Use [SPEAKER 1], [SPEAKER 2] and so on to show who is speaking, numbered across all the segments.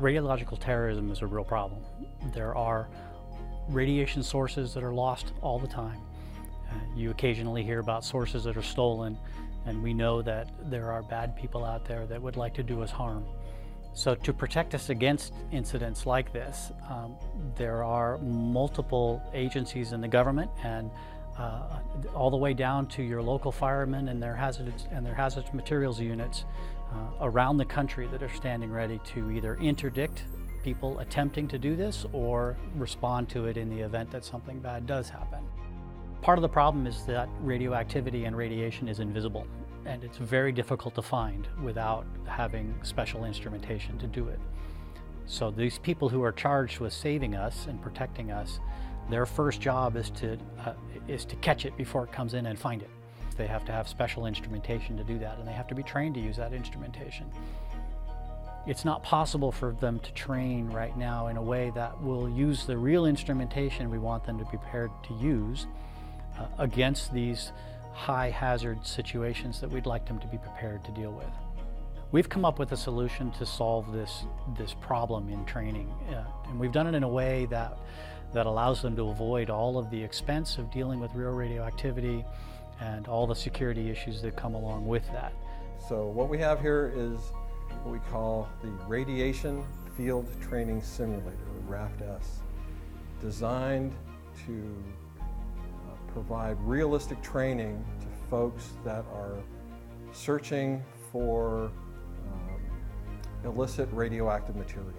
[SPEAKER 1] Radiological terrorism is a real problem. There are radiation sources that are lost all the time. You occasionally hear about sources that are stolen, and we know that there are bad people out there that would like to do us harm. So to protect us against incidents like this, there are multiple agencies in the government, and all the way down to your local firemen and their hazardous materials units around the country that are standing ready to either interdict people attempting to do this or respond to it in the event that something bad does happen. Part of the problem is that radioactivity and radiation is invisible, and it's very difficult to find without having special instrumentation to do it. So these people who are charged with saving us and protecting us, their first job is to catch it before it comes in and find it. They have to have special instrumentation to do that, and they have to be trained to use that instrumentation. It's not possible for them to train right now in a way that will use the real instrumentation we want them to be prepared to use against these high hazard situations that we'd like them to be prepared to deal with. We've come up with a solution to solve this problem in training, and we've done it in a way that allows them to avoid all of the expense of dealing with real radioactivity and all the security issues that come along with that.
[SPEAKER 2] So what we have here is what we call the Radiation Field Training Simulator, or RaFTS, designed to provide realistic training to folks that are searching for illicit radioactive materials.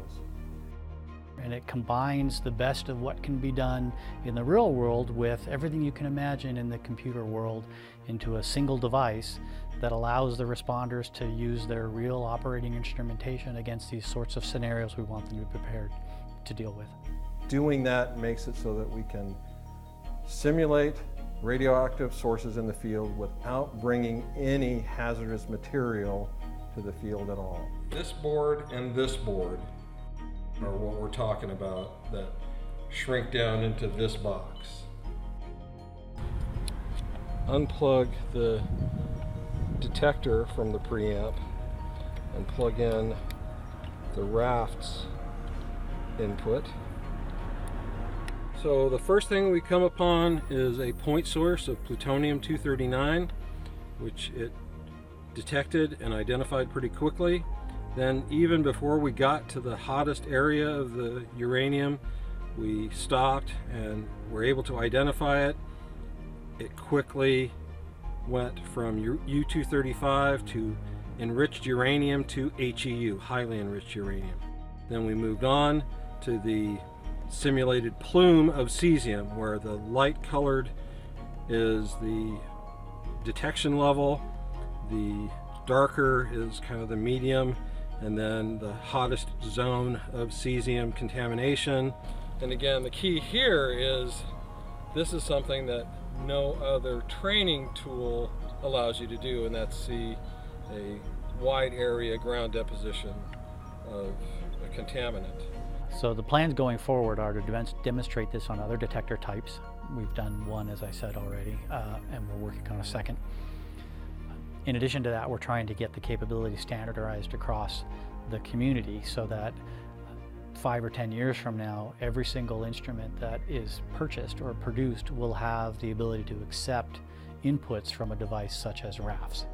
[SPEAKER 1] And it combines the best of what can be done in the real world with everything you can imagine in the computer world into a single device that allows the responders to use their real operating instrumentation against these sorts of scenarios we want them to be prepared to deal with.
[SPEAKER 2] Doing that makes it so that we can simulate radioactive sources in the field without bringing any hazardous material to the field at all. This board and this board are what we're talking about that shrink down into this box. Unplug the detector from the preamp and plug in the RaFTS input. So the first thing we come upon is a point source of plutonium-239, which it detected and identified pretty quickly. Then even before we got to the hottest area of the uranium, we stopped and were able to identify it. It quickly went from U-235 to enriched uranium to HEU, highly enriched uranium. Then we moved on to the simulated plume of cesium, where the light colored is the detection level, the darker is kind of the medium, and then the hottest zone of cesium contamination. And again, the key here is this is something that no other training tool allows you to do, and that's see a wide area ground deposition of a contaminant.
[SPEAKER 1] So the plans going forward are to demonstrate this on other detector types. We've done one, as I said already, and we're working on a second. In addition to that, we're trying to get the capability standardized across the community so that 5 or 10 years from now, every single instrument that is purchased or produced will have the ability to accept inputs from a device such as RaFTS.